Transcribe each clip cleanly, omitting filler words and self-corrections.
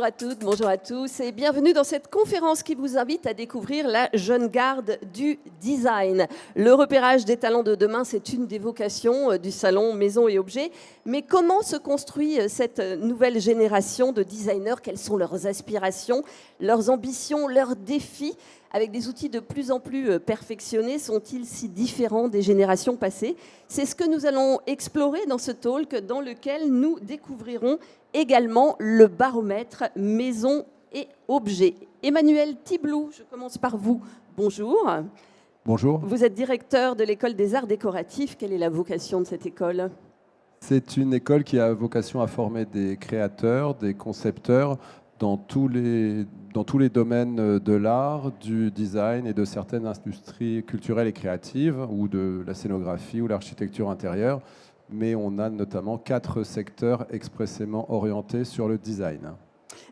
Bonjour à toutes, bonjour à tous et bienvenue dans cette conférence qui vous invite à découvrir la jeune garde du design. Le repérage des talents de demain, c'est une des vocations du salon Maison et Objets. Mais comment se construit cette nouvelle génération de designers? Quelles sont leurs aspirations, leurs ambitions, leurs défis? Avec des outils de plus en plus perfectionnés, sont-ils si différents des générations passées? C'est ce que nous allons explorer dans ce talk dans lequel nous découvrirons également le baromètre Maison et Objets. Emmanuel Tiblou, je commence par vous. Bonjour. Bonjour. Vous êtes directeur de l'école des arts décoratifs. Quelle est la vocation de cette école? C'est une école qui a vocation à former des créateurs, des concepteurs dans tous les domaines de l'art, du design et de certaines industries culturelles et créatives, ou de la scénographie ou l'architecture intérieure. Mais on a notamment 4 secteurs expressément orientés sur le design.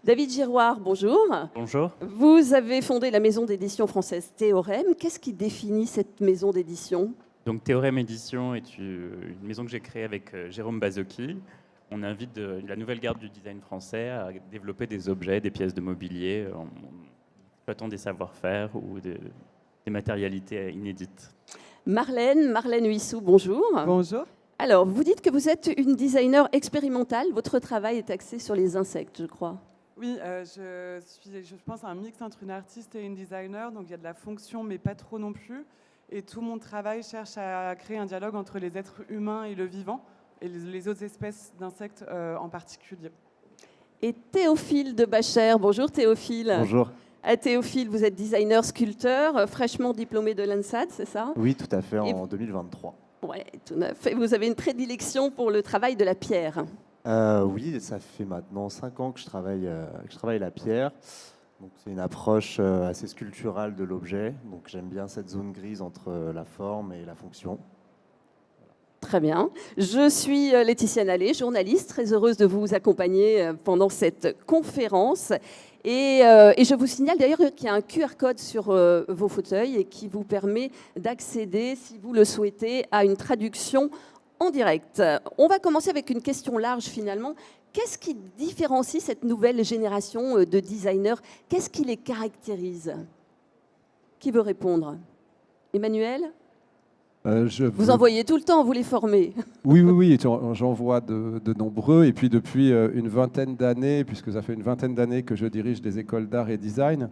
David Giroir, bonjour. Bonjour. Vous avez fondé la maison d'édition française Théorème. Qu'est-ce qui définit cette maison d'édition? Donc Théorème Édition est une maison que j'ai créée avec Jérôme Bazocchi. On invite la nouvelle garde du design français à développer des objets, des pièces de mobilier en exploitant des savoir-faire ou des matérialités inédites. Marlène Huissou, bonjour. Bonjour. Alors, vous dites que vous êtes une designer expérimentale. Votre travail est axé sur les insectes, je crois. Oui, je pense, un mix entre une artiste et une designer. Donc, il y a de la fonction, mais pas trop non plus. Et tout mon travail cherche à créer un dialogue entre les êtres humains et le vivant, et les autres espèces d'insectes en particulier. Et Théophile de Bachère. Bonjour Théophile. Bonjour. Théophile, vous êtes designer sculpteur, fraîchement diplômé de l'ANSAT, c'est ça? Oui, tout à fait, en 2023. Oui, tout à fait. Vous avez une prédilection pour le travail de la pierre. Oui, ça fait maintenant 5 ans que je travaille la pierre. Donc, c'est une approche assez sculpturale de l'objet. Donc, j'aime bien cette zone grise entre la forme et la fonction. Très bien. Je suis Laetitia Nallet, journaliste, très heureuse de vous accompagner pendant cette conférence. Et je vous signale d'ailleurs qu'il y a un QR code sur vos fauteuils et qui vous permet d'accéder, si vous le souhaitez, à une traduction en direct. On va commencer avec une question large finalement. Qu'est-ce qui différencie cette nouvelle génération de designers? Qu'est-ce qui les caractérise? Qui veut répondre? Emmanuel? Vous en voyez tout le temps, vous les formez. Oui, j'en vois de nombreux. Et puis depuis une vingtaine d'années, puisque ça fait une vingtaine d'années que je dirige des écoles d'art et design,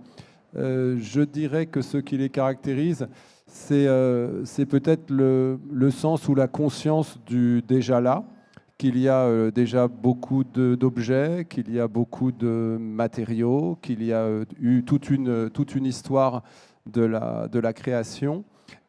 je dirais que ce qui les caractérise, c'est peut-être le sens ou la conscience du déjà là, qu'il y a déjà beaucoup d'objets, qu'il y a beaucoup de matériaux, qu'il y a eu toute une histoire de la création.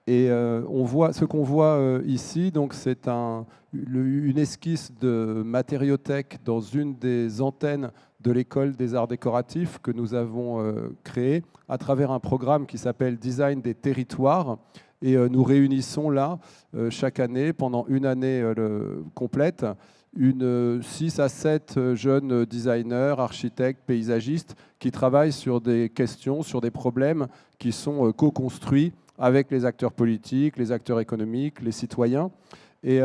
Et ce qu'on voit ici, donc c'est une esquisse de matériothèque dans une des antennes de l'école des arts décoratifs que nous avons créée à travers un programme qui s'appelle Design des territoires. Et nous réunissons là, chaque année, pendant une année complète, 6 à 7 jeunes designers, architectes, paysagistes qui travaillent sur des questions, sur des problèmes qui sont co-construits avec les acteurs politiques, les acteurs économiques, les citoyens. Et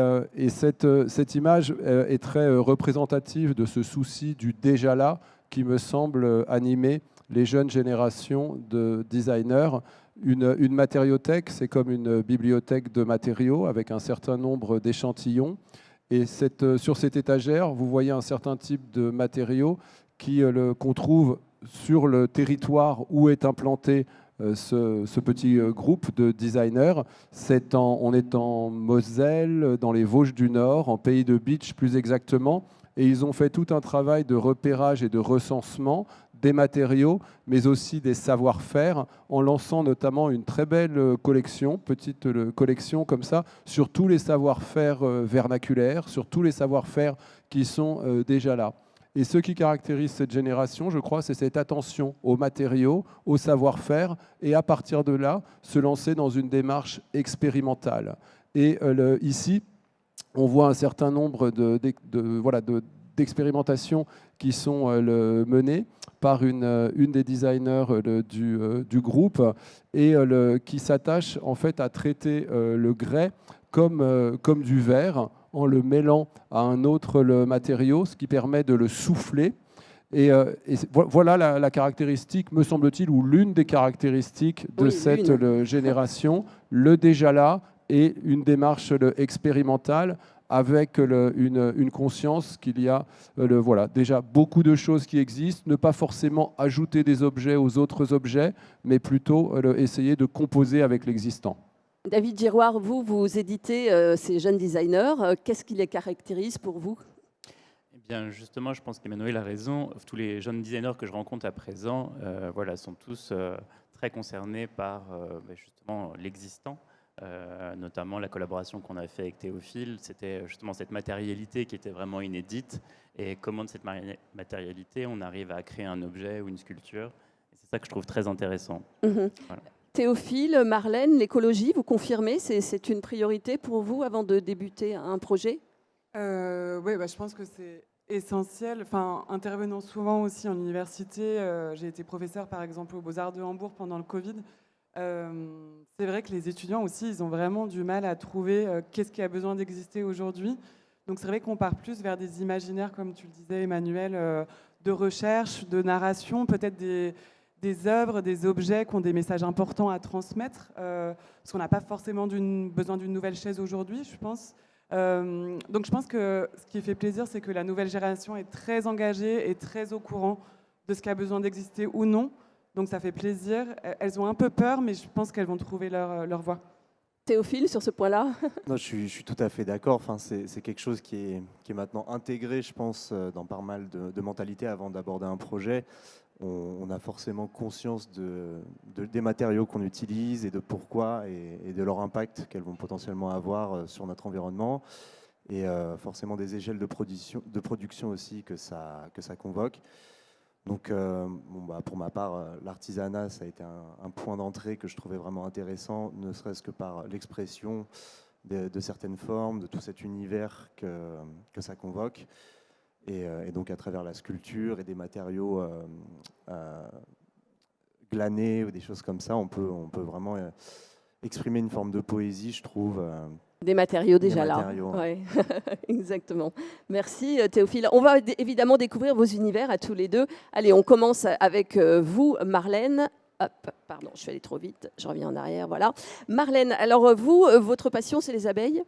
cette image est très représentative de ce souci du déjà là qui me semble animer les jeunes générations de designers. Une matériothèque, c'est comme une bibliothèque de matériaux avec un certain nombre d'échantillons. Et sur cette étagère, vous voyez un certain type de matériaux qu'on trouve sur le territoire où est implanté ce petit groupe de designers. On est en Moselle, dans les Vosges du Nord, en pays de Bitche plus exactement, et ils ont fait tout un travail de repérage et de recensement des matériaux, mais aussi des savoir-faire, en lançant notamment une très belle collection, petite collection comme ça, sur tous les savoir-faire vernaculaires, sur tous les savoir-faire qui sont déjà là. Et ce qui caractérise cette génération, je crois, c'est cette attention aux matériaux, au savoir-faire, et à partir de là, se lancer dans une démarche expérimentale. Et ici, on voit un certain nombre d'expérimentations qui sont menées par une des designers du groupe et qui s'attache en fait à traiter le grès comme du verre en le mêlant à un autre matériau, ce qui permet de le souffler Voilà la caractéristique, me semble-t-il, ou l'une des caractéristiques de cette génération, le déjà là et une démarche expérimentale avec une conscience qu'il y a voilà, déjà beaucoup de choses qui existent, ne pas forcément ajouter des objets aux autres objets, mais plutôt essayer de composer avec l'existant. David Giroir, vous éditez ces jeunes designers. Qu'est-ce qui les caractérise pour vous ? Eh bien, justement, je pense qu'Emmanuel a raison. Tous les jeunes designers que je rencontre à présent voilà, sont tous très concernés par justement l'existant. Notamment la collaboration qu'on a fait avec Théophile, c'était justement cette matérialité qui était vraiment inédite, et comment de cette matérialité on arrive à créer un objet ou une sculpture. Et c'est ça que je trouve très intéressant. Voilà. Théophile, Marlène, l'écologie, vous confirmez, c'est une priorité pour vous avant de débuter un projet ? Oui, je pense que c'est essentiel. Enfin, intervenant souvent aussi en université, j'ai été professeur par exemple aux Beaux-Arts de Hambourg pendant le Covid. C'est vrai que les étudiants aussi, ils ont vraiment du mal à trouver qu'est-ce qui a besoin d'exister aujourd'hui. Donc c'est vrai qu'on part plus vers des imaginaires, comme tu le disais Emmanuel, de recherche, de narration, peut-être des œuvres, des objets qui ont des messages importants à transmettre, parce qu'on n'a pas forcément besoin d'une nouvelle chaise aujourd'hui, je pense. Donc je pense que ce qui fait plaisir, c'est que la nouvelle génération est très engagée et très au courant de ce qui a besoin d'exister ou non. Donc ça fait plaisir. Elles ont un peu peur, mais je pense qu'elles vont trouver leur voie. Théophile, sur ce point-là ? Non, je suis tout à fait d'accord. Enfin, c'est quelque chose qui est maintenant intégré, je pense, dans pas mal de mentalités avant d'aborder un projet. On a forcément conscience des matériaux qu'on utilise et de pourquoi et de leur impact qu'elles vont potentiellement avoir sur notre environnement. Et forcément des échelles de production aussi que ça convoque. Donc, pour ma part, l'artisanat, ça a été un point d'entrée que je trouvais vraiment intéressant, ne serait-ce que par l'expression de certaines formes, de tout cet univers que ça convoque. Et donc, à travers la sculpture et des matériaux glanés ou des choses comme ça, on peut vraiment exprimer une forme de poésie, je trouve. Des matériaux déjà là. Ouais. Exactement. Merci Théophile. On va évidemment découvrir vos univers à tous les deux. Allez, on commence avec vous, Marlène. Hop, pardon, je suis allée trop vite. Je reviens en arrière, voilà. Marlène, alors vous, votre passion, c'est les abeilles ?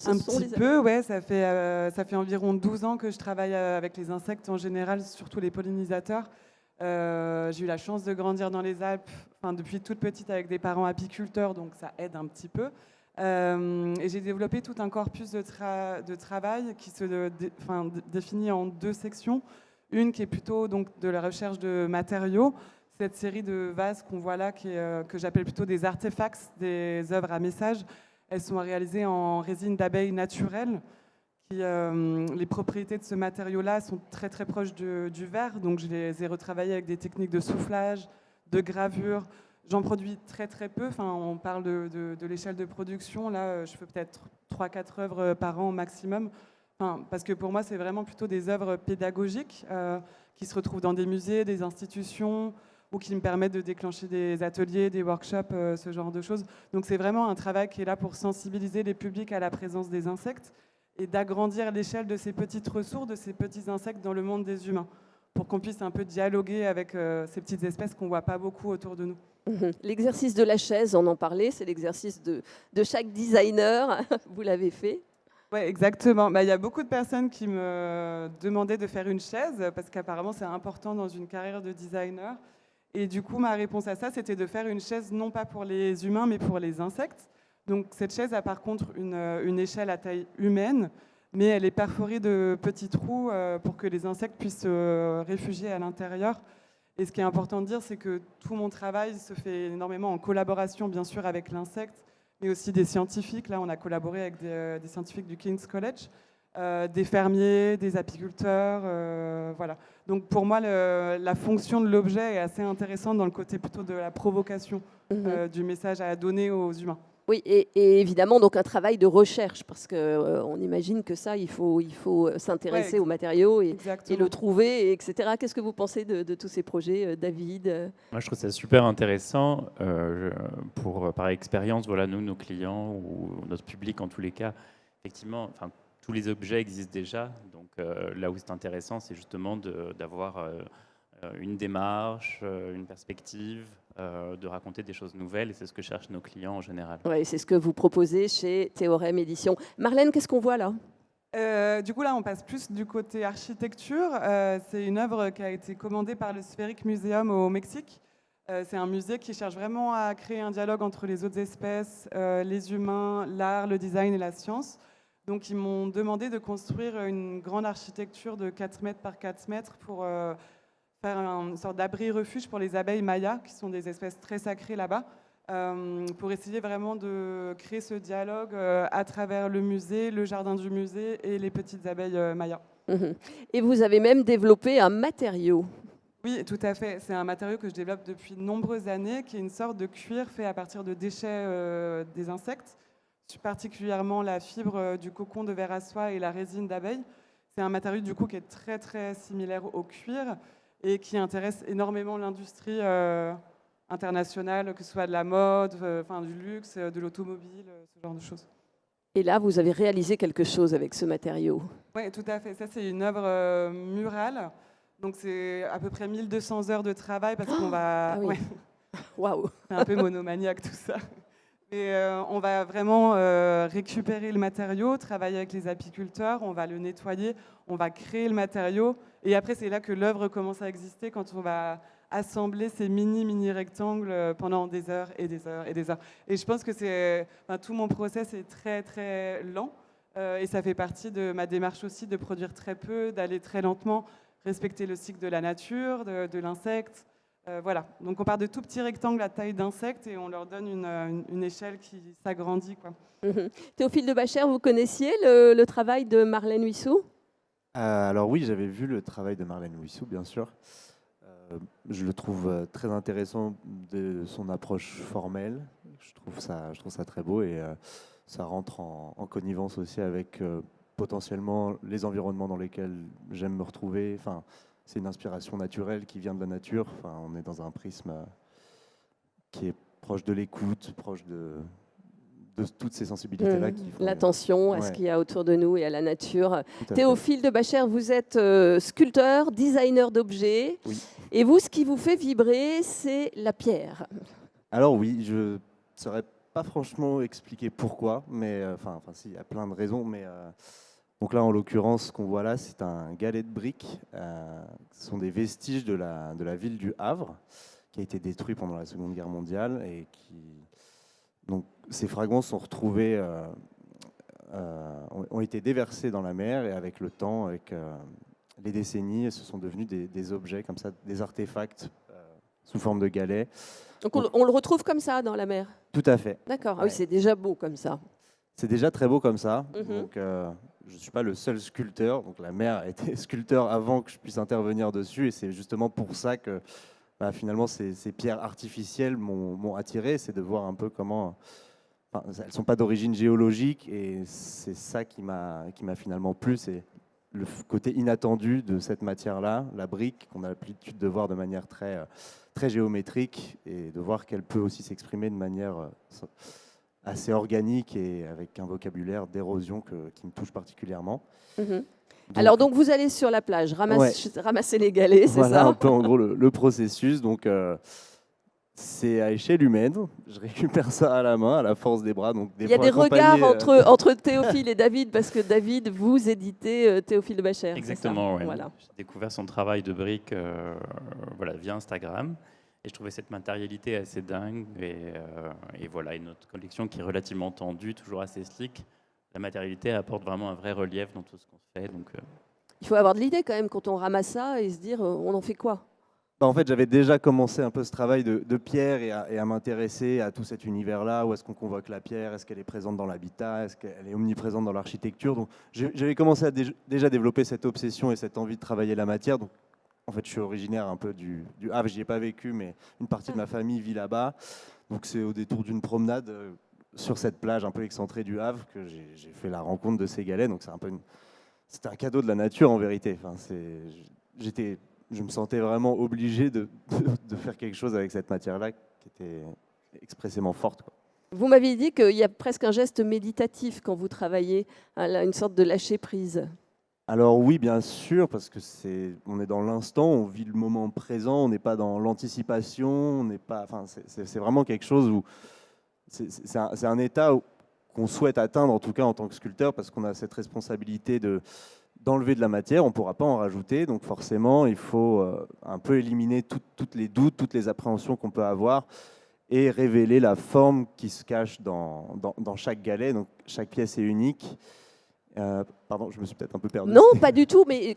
Un petit peu, ouais. Ça fait environ 12 ans que je travaille avec les insectes en général, surtout les pollinisateurs. J'ai eu la chance de grandir dans les Alpes, depuis toute petite avec des parents apiculteurs, donc ça aide un petit peu. Et j'ai développé tout un corpus de travail qui se définit en 2 sections. Une qui est plutôt donc, de la recherche de matériaux. Cette série de vases qu'on voit là, que j'appelle plutôt des artefacts, des œuvres à message, elles sont réalisées en résine d'abeille naturelle. Les propriétés de ce matériau-là sont très très proches du verre, donc je les ai retravaillées avec des techniques de soufflage, de gravure. J'en produis très très peu, on parle de l'échelle de production, là je fais peut-être 3-4 œuvres par an au maximum, parce que pour moi c'est vraiment plutôt des œuvres pédagogiques qui se retrouvent dans des musées, des institutions, ou qui me permettent de déclencher des ateliers, des workshops, ce genre de choses. Donc c'est vraiment un travail qui est là pour sensibiliser les publics à la présence des insectes et d'agrandir l'échelle de ces petites ressources, de ces petits insectes dans le monde des humains, pour qu'on puisse un peu dialoguer avec ces petites espèces qu'on ne voit pas beaucoup autour de nous. L'exercice de la chaise, on en parlait, c'est l'exercice de chaque designer. Vous l'avez fait ? Oui, exactement. Il y a beaucoup de personnes qui me demandaient de faire une chaise, parce qu'apparemment c'est important dans une carrière de designer. Et du coup, ma réponse à ça, c'était de faire une chaise non pas pour les humains, mais pour les insectes. Donc cette chaise a par contre une échelle à taille humaine, mais elle est perforée de petits trous pour que les insectes puissent se réfugier à l'intérieur. Et ce qui est important de dire, c'est que tout mon travail se fait énormément en collaboration, bien sûr, avec l'insecte, mais aussi des scientifiques. Là, on a collaboré avec des scientifiques du King's College, des fermiers, des apiculteurs, voilà. Donc pour moi, la fonction de l'objet est assez intéressante dans le côté plutôt de la provocation du message à donner aux humains. Oui, et évidemment, donc un travail de recherche, parce qu'on imagine que ça, il faut s'intéresser aux matériaux et le trouver, etc. Qu'est-ce que vous pensez de tous ces projets, David ? Moi, je trouve ça super intéressant. Par expérience, voilà, nous, nos clients ou notre public, en tous les cas, effectivement, tous les objets existent déjà. Donc là où c'est intéressant, c'est justement d'avoir une démarche, une perspective, de raconter des choses nouvelles, et c'est ce que cherchent nos clients en général. Oui, c'est ce que vous proposez chez Théorème Édition. Marlène, qu'est-ce qu'on voit là? Du coup, là, on passe plus du côté architecture. C'est une œuvre qui a été commandée par le Spheric Museum au Mexique. C'est un musée qui cherche vraiment à créer un dialogue entre les autres espèces, les humains, l'art, le design et la science. Donc, ils m'ont demandé de construire une grande architecture de 4 mètres par 4 mètres pour faire une sorte d'abri-refuge pour les abeilles mayas, qui sont des espèces très sacrées là-bas, pour essayer vraiment de créer ce dialogue à travers le musée, le jardin du musée et les petites abeilles mayas. Et vous avez même développé un matériau. Oui, tout à fait. C'est un matériau que je développe depuis de nombreuses années, qui est une sorte de cuir fait à partir de déchets des insectes, particulièrement la fibre du cocon de ver à soie et la résine d'abeille. C'est un matériau du coup qui est très très similaire au cuir et qui intéresse énormément l'industrie internationale, que ce soit de la mode, du luxe, de l'automobile, ce genre de choses. Et là, vous avez réalisé quelque chose avec ce matériau. Oui, tout à fait. Ça, c'est une œuvre murale. Donc, c'est à peu près 1200 heures de travail parce qu'on va... Ah oui. Ouais. Waouh. C'est un peu monomaniaque tout ça. Et on va vraiment récupérer le matériau, travailler avec les apiculteurs, on va le nettoyer, on va créer le matériau. Et après, c'est là que l'œuvre commence à exister, quand on va assembler ces mini rectangles pendant des heures et des heures et des heures. Et je pense que tout mon process est très très lent. Et ça fait partie de ma démarche aussi de produire très peu, d'aller très lentement, respecter le cycle de la nature, de l'insecte. Voilà, donc on part de tout petits rectangles à taille d'insectes et on leur donne une échelle qui s'agrandit, quoi. Théophile de Bacher, vous connaissiez le travail de Marlène Huissou? Alors oui, j'avais vu le travail de Marlène Huissou, bien sûr. Je le trouve très intéressant de son approche formelle. Je trouve ça très beau et ça rentre en connivence aussi avec potentiellement les environnements dans lesquels j'aime me retrouver. Enfin, c'est une inspiration naturelle qui vient de la nature. Enfin, on est dans un prisme qui est proche de l'écoute, proche de toutes ces sensibilités-là. L'attention à ce qu'il y a autour de nous et à la nature. Tout à Théophile de Bacher, vous êtes sculpteur, designer d'objets. Oui. Et vous, ce qui vous fait vibrer, c'est la pierre. Alors oui, je ne saurais pas franchement expliquer pourquoi, mais si, il y a plein de raisons, mais... Donc là, en l'occurrence, ce qu'on voit là, c'est un galet de briques. Ce sont des vestiges de la ville du Havre, qui a été détruit pendant la Seconde Guerre mondiale. Et donc, ces fragments sont retrouvés, ont été déversés dans la mer, et avec le temps, avec les décennies, ce sont devenus des objets comme ça, des artefacts sous forme de galets. Donc on le retrouve comme ça dans la mer? Tout à fait. D'accord, Ouais. oui, c'est déjà beau comme ça. C'est déjà très beau comme ça. Mhm. Donc, je ne suis pas le seul sculpteur. Donc, la mère a été sculpteur avant que je puisse intervenir dessus. Et c'est justement pour ça que finalement, ces pierres artificielles m'ont attiré. C'est de voir un peu comment... elles ne sont pas d'origine géologique. Et c'est ça qui m'a finalement plu. C'est le côté inattendu de cette matière-là, la brique, qu'on a l'habitude de voir de manière très, très géométrique. Et de voir qu'elle peut aussi s'exprimer de manière... assez organique et avec un vocabulaire d'érosion qui me touche particulièrement. Alors donc vous allez sur la plage, ramasser les galets, c'est voilà ça? un peu en gros le processus. Donc c'est à échelle humaine. Je récupère ça à la main, à la force des bras. Donc Il y a des regards entre Théophile et David, parce que David, vous éditez Théophile de Bacher. Exactement, oui. Voilà. J'ai découvert son travail de briques via Instagram. Et je trouvais cette matérialité assez dingue. Et voilà, une autre collection qui est relativement tendue, toujours assez slick. La matérialité apporte vraiment un vrai relief dans tout ce qu'on fait. Donc, Il faut avoir de l'idée quand même quand on ramasse ça et se dire on en fait quoi? En fait, j'avais déjà commencé un peu ce travail de pierre et à m'intéresser à tout cet univers-là. Où est-ce qu'on convoque la pierre? Est-ce qu'elle est présente dans l'habitat? Est-ce qu'elle est omniprésente dans l'architecture? Donc, j'avais commencé à déjà développer cette obsession et cette envie de travailler la matière. Donc, en fait, je suis originaire un peu du Havre. J'y ai pas vécu, mais une partie de ma famille vit là-bas. Donc, c'est au détour d'une promenade sur cette plage un peu excentrée du Havre que j'ai fait la rencontre de ces galets. Donc, c'était un cadeau de la nature en vérité. Enfin, je me sentais vraiment obligé de faire quelque chose avec cette matière-là qui était expressément forte, quoi. Vous m'aviez dit qu'il y a presque un geste méditatif quand vous travaillez, une sorte de lâcher prise. Alors oui, bien sûr, parce que on est dans l'instant, on vit le moment présent, on n'est pas dans l'anticipation, on n'est pas, enfin, c'est vraiment quelque chose où c'est un état qu'on souhaite atteindre, en tout cas en tant que sculpteur, parce qu'on a cette responsabilité d'enlever de la matière, on ne pourra pas en rajouter, donc forcément, il faut un peu éliminer toutes les doutes, toutes les appréhensions qu'on peut avoir et révéler la forme qui se cache dans chaque galet, donc chaque pièce est unique. Pardon, je me suis peut-être un peu perdu. Non, pas du tout, mais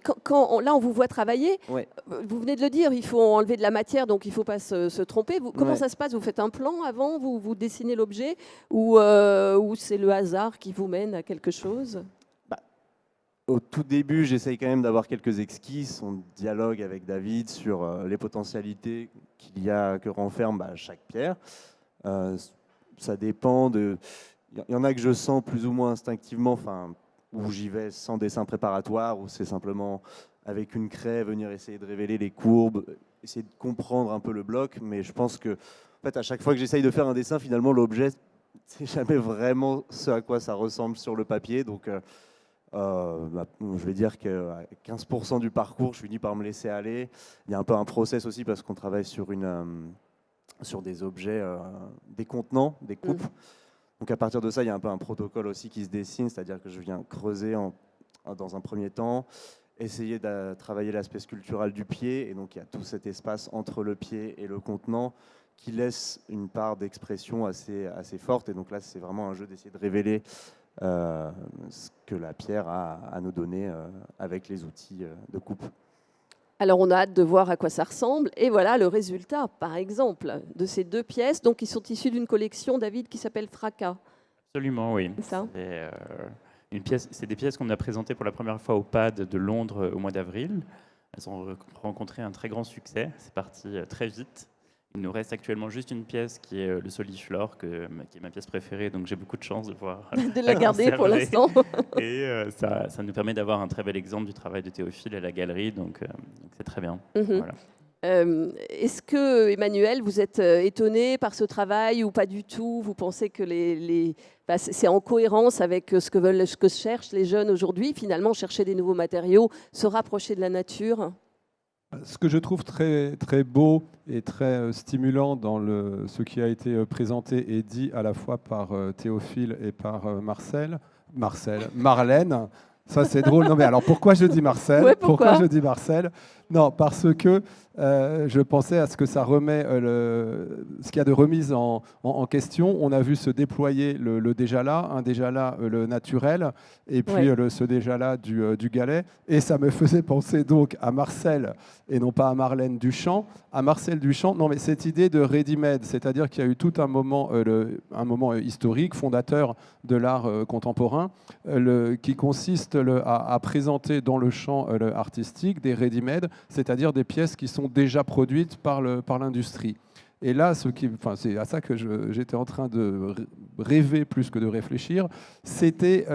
là, on vous voit travailler. Ouais. Vous venez de le dire, il faut enlever de la matière, donc il ne faut pas se tromper. Comment Ouais. ça se passe? Vous faites un plan avant, vous dessinez l'objet, ou c'est le hasard qui vous mène à quelque chose? Au tout début, j'essaye quand même d'avoir quelques esquisses. On dialogue avec David sur les potentialités que renferme chaque pierre. Ça dépend de. Il y en a que je sens plus ou moins instinctivement, enfin, où j'y vais sans dessin préparatoire, où c'est simplement avec une craie venir essayer de révéler les courbes, essayer de comprendre un peu le bloc. Mais je pense que, en fait, à chaque fois que j'essaye de faire un dessin, finalement, l'objet, c'est jamais vraiment ce à quoi ça ressemble sur le papier. Donc, je vais dire qu'à 15% du parcours, je finis par me laisser aller. Il y a un peu un process aussi parce qu'on travaille sur des objets, des contenants, des coupes. Donc à partir de ça, il y a un peu un protocole aussi qui se dessine, c'est-à-dire que je viens creuser dans un premier temps, essayer de travailler l'aspect sculptural du pied, et donc il y a tout cet espace entre le pied et le contenant qui laisse une part d'expression assez forte. Et donc là, c'est vraiment un jeu d'essayer de révéler ce que la pierre a à nous donner avec les outils de coupe. Alors, on a hâte de voir à quoi ça ressemble. Et voilà le résultat, par exemple, de ces deux pièces, donc, qui sont issues d'une collection, David, qui s'appelle Fracas. Absolument, oui. C'est ça. C'est des pièces qu'on a présentées pour la première fois au PAD de Londres au mois d'avril. Elles ont rencontré un très grand succès. C'est parti très vite. Il nous reste actuellement juste une pièce qui est le Soliflore, qui est ma pièce préférée, donc j'ai beaucoup de chance de pouvoir De la garder pour conserver. l'instant. Et ça nous permet d'avoir un très bel exemple du travail de Théophile à la galerie, donc c'est très bien. Voilà. Est-ce que, Emmanuel, vous êtes étonné par ce travail ou pas du tout? Vous pensez que c'est en cohérence avec ce que cherchent les jeunes aujourd'hui, finalement, chercher des nouveaux matériaux, se rapprocher de la nature? Ce que je trouve très, très beau et très stimulant dans ce qui a été présenté et dit à la fois par Théophile et par Marlène, ça c'est drôle. Non mais alors pourquoi je dis Marcel? Ouais, pourquoi je dis Marcel? Non, parce que je pensais à ce que ça remet, ce qu'il y a de remise en question. On a vu se déployer le déjà là, un déjà là, le naturel, et puis ce déjà là du galet. Et ça me faisait penser donc à Marcel, et non pas à Marlène Duchamp. À Marcel Duchamp, non mais cette idée de ready-made, c'est-à-dire qu'il y a eu tout un moment historique, fondateur de l'art contemporain, qui consiste à présenter dans le champ artistique des ready-made, c'est-à-dire des pièces qui sont déjà produites par l'industrie. Et là, c'est à ça que j'étais en train de rêver plus que de réfléchir, c'était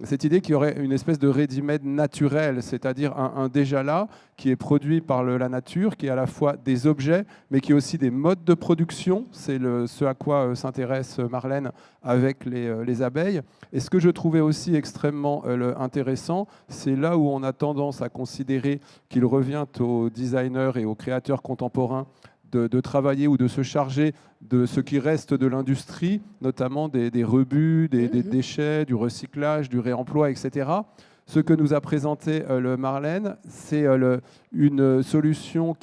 cette idée qu'il y aurait une espèce de ready-made naturel, c'est-à-dire un déjà là qui est produit par la nature, qui est à la fois des objets, mais qui est aussi des modes de production. C'est ce à quoi s'intéresse Marlène avec les abeilles. Et ce que je trouvais aussi extrêmement intéressant, c'est là où on a tendance à considérer qu'il revient aux designers et aux créateurs contemporains de travailler ou de se charger de ce qui reste de l'industrie, notamment des rebuts, des déchets, du recyclage, du réemploi, etc. Ce que nous a présenté le Marlène, c'est une solution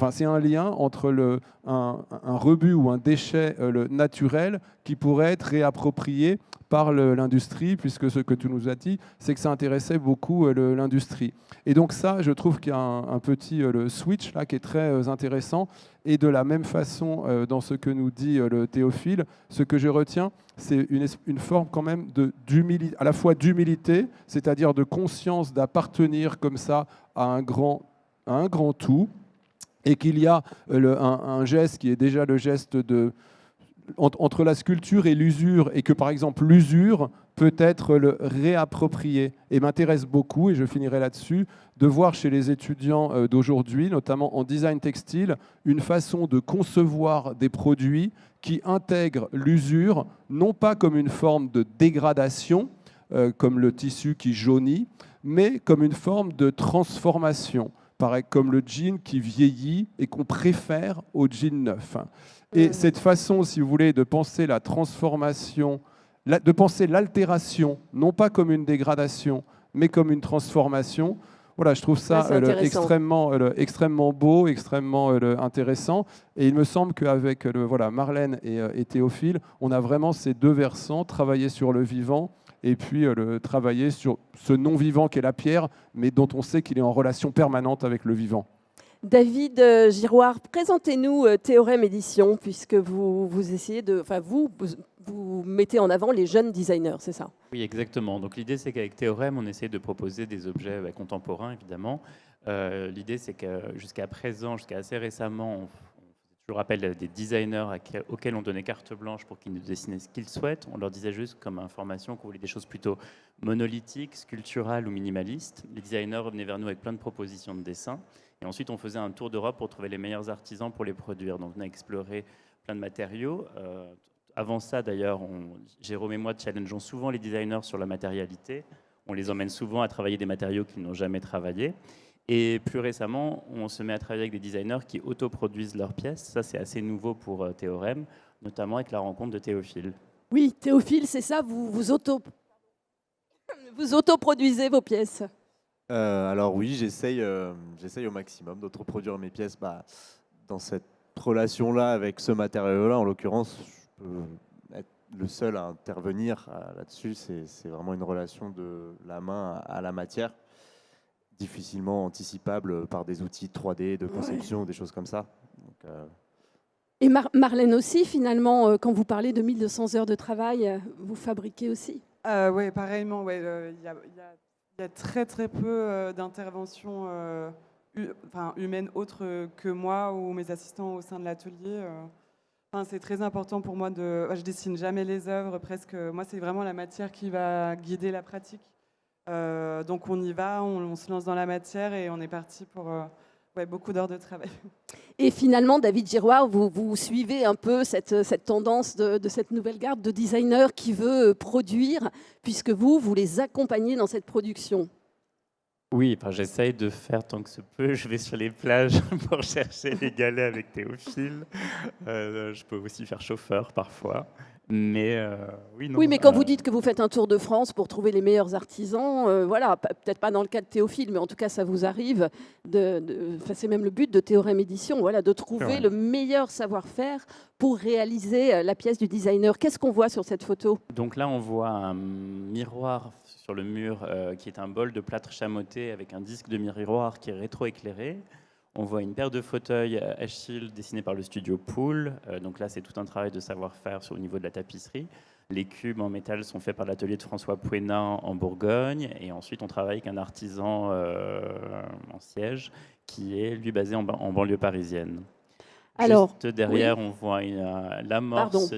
c'est un lien entre un rebut ou un déchet naturel qui pourrait être réapproprié par l'industrie, puisque ce que tu nous as dit, c'est que ça intéressait beaucoup l'industrie. Et donc ça, je trouve qu'il y a un petit le switch là qui est très intéressant. Et de la même façon, dans ce que nous dit le Théophile, ce que je retiens, c'est une forme quand même à la fois d'humilité, c'est-à-dire de conscience d'appartenir comme ça à un grand tout, et qu'il y a un geste qui est déjà le geste de entre la sculpture et l'usure, et que par exemple l'usure peut être le réapproprié. Et m'intéresse beaucoup, et je finirai là-dessus, de voir chez les étudiants d'aujourd'hui, notamment en design textile, une façon de concevoir des produits qui intègrent l'usure, non pas comme une forme de dégradation, comme le tissu qui jaunit, mais comme une forme de transformation, pareil, comme le jean qui vieillit et qu'on préfère au jean neuf. Et cette façon, si vous voulez, de penser la transformation, de penser l'altération, non pas comme une dégradation, mais comme une transformation, voilà, je trouve ça extrêmement beau, extrêmement intéressant. Et il me semble qu'avec voilà, Marlène et Théophile, on a vraiment ces deux versants, travailler sur le vivant et puis travailler sur ce non-vivant qu'est la pierre, mais dont on sait qu'il est en relation permanente avec le vivant. David Giroir, présentez-nous Théorème Édition, puisque vous essayez de, enfin vous mettez en avant les jeunes designers, c'est ça? Oui, exactement. Donc l'idée, c'est qu'avec Théorème, on essaie de proposer des objets contemporains, évidemment. L'idée, c'est que jusqu'à présent, jusqu'à assez récemment, on faisait toujours appel à des designers auxquels on donnait carte blanche pour qu'ils nous dessinaient ce qu'ils souhaitent. On leur disait juste comme information qu'on voulait des choses plutôt monolithiques, sculpturales ou minimalistes. Les designers revenaient vers nous avec plein de propositions de dessin. Et ensuite, on faisait un tour d'Europe pour trouver les meilleurs artisans pour les produire. Donc, on a exploré plein de matériaux. Avant ça, d'ailleurs, Jérôme et moi challengeons souvent les designers sur la matérialité. On les emmène souvent à travailler des matériaux qu'ils n'ont jamais travaillé. Et plus récemment, on se met à travailler avec des designers qui autoproduisent leurs pièces. Ça, c'est assez nouveau pour Théorème, notamment avec la rencontre de Théophile. Oui, Théophile, c'est ça, vous autoproduisez vos pièces. Alors oui, j'essaye au maximum d'autoproduire mes pièces dans cette relation-là avec ce matériau-là. En l'occurrence, je peux être le seul à intervenir là-dessus. C'est vraiment une relation de la main à la matière, difficilement anticipable par des outils 3D, de conception, des choses comme ça. Donc, Et Marlène aussi, finalement, quand vous parlez de 1200 heures de travail, vous fabriquez aussi? Oui, pareillement. Ouais, il y a très très peu d'interventions humaines autres que moi ou mes assistants au sein de l'atelier. C'est très important pour moi je dessine jamais les œuvres presque. Moi, c'est vraiment la matière qui va guider la pratique. Donc on y va, on se lance dans la matière et on est parti pour beaucoup d'heures de travail. Et finalement, David Giroir, vous suivez un peu cette tendance de cette nouvelle garde de designers qui veut produire, puisque vous les accompagnez dans cette production. Oui, j'essaye de faire tant que se peut. Je vais sur les plages pour chercher les galets avec Théophile. Je peux aussi faire chauffeur parfois. Mais oui, non. Oui, mais quand vous dites que vous faites un tour de France pour trouver les meilleurs artisans, voilà, peut-être pas dans le cas de Théophile, mais en tout cas, ça vous arrive. C'est même le but de Théorème Édition, voilà, de trouver le meilleur savoir-faire pour réaliser la pièce du designer. Qu'est-ce qu'on voit sur cette photo? Donc là, on voit un miroir sur le mur qui est un bol de plâtre chamoté avec un disque de miroir qui est rétroéclairé. On voit une paire de fauteuils Achille dessinés par le studio Pool. Donc là, c'est tout un travail de savoir-faire au niveau de la tapisserie. Les cubes en métal sont faits par l'atelier de François Pouénin en Bourgogne. Et ensuite, on travaille avec un artisan en siège qui est, lui, basé en banlieue parisienne. Alors, juste derrière, on voit l'amorce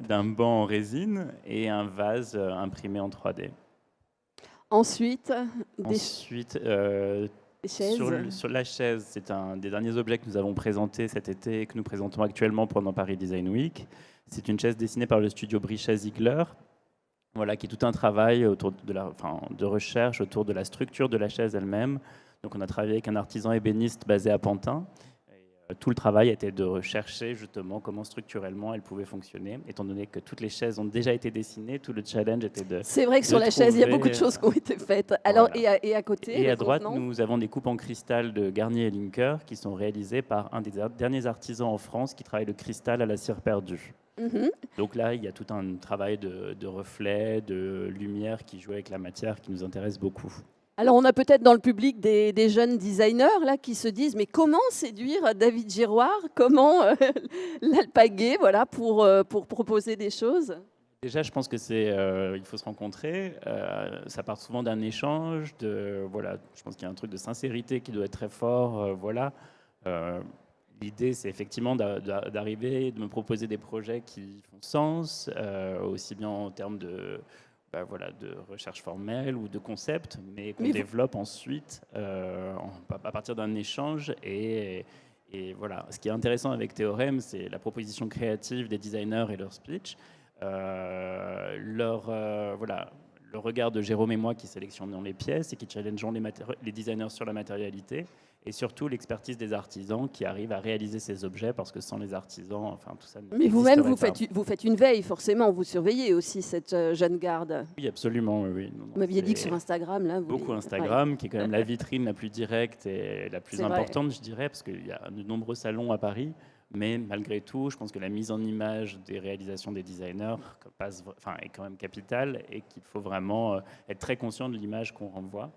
d'un banc en résine et un vase imprimé en 3D. Ensuite, sur la chaise, c'est un des derniers objets que nous avons présenté cet été et que nous présentons actuellement pendant Paris Design Week. C'est une chaise dessinée par le studio Brichet-Ziegler, voilà, qui est tout un travail de recherche autour de la structure de la chaise elle-même. Donc on a travaillé avec un artisan ébéniste basé à Pantin. Tout le travail était de rechercher justement comment structurellement elle pouvait fonctionner, étant donné que toutes les chaises ont déjà été dessinées, tout le challenge était de... C'est vrai que sur la chaise, il y a beaucoup de choses qui ont été faites. Alors, voilà. et à côté, et à droite, nous avons des coupes en cristal de Garnier et Linker qui sont réalisées par un des derniers artisans en France qui travaille le cristal à la cire perdue. Donc là, il y a tout un travail de reflets, de lumière qui joue avec la matière qui nous intéresse beaucoup. Alors, on a peut-être dans le public des jeunes designers là, qui se disent « Mais comment séduire David Giroir? Comment l'alpaguer voilà, pour proposer des choses ?» Déjà, je pense que il faut se rencontrer. Ça part souvent d'un échange. Je pense qu'il y a un truc de sincérité qui doit être très fort. l'idée, c'est effectivement d'arriver, de me proposer des projets qui font sens, aussi bien en termes de, voilà, de recherche formelle ou de concept, mais qu'on développe ensuite à partir d'un échange. Et voilà, ce qui est intéressant avec Théorème, c'est la proposition créative des designers et leur speech, voilà, le regard de Jérôme et moi qui sélectionnons les pièces et qui challengeons les designers sur la matérialité, et surtout l'expertise des artisans qui arrivent à réaliser ces objets, parce que sans les artisans, enfin tout ça. Mais vous-même, vous faites une veille, forcément, vous surveillez aussi cette jeune garde. Oui, absolument, oui. Vous m'aviez dit que sur Instagram, là... Beaucoup Instagram, qui est quand même la vitrine la plus directe et la plus importante, je dirais, parce qu'il y a de nombreux salons à Paris. Mais malgré tout, je pense que la mise en image des réalisations des designers est quand même capitale, et qu'il faut vraiment être très conscient de l'image qu'on renvoie.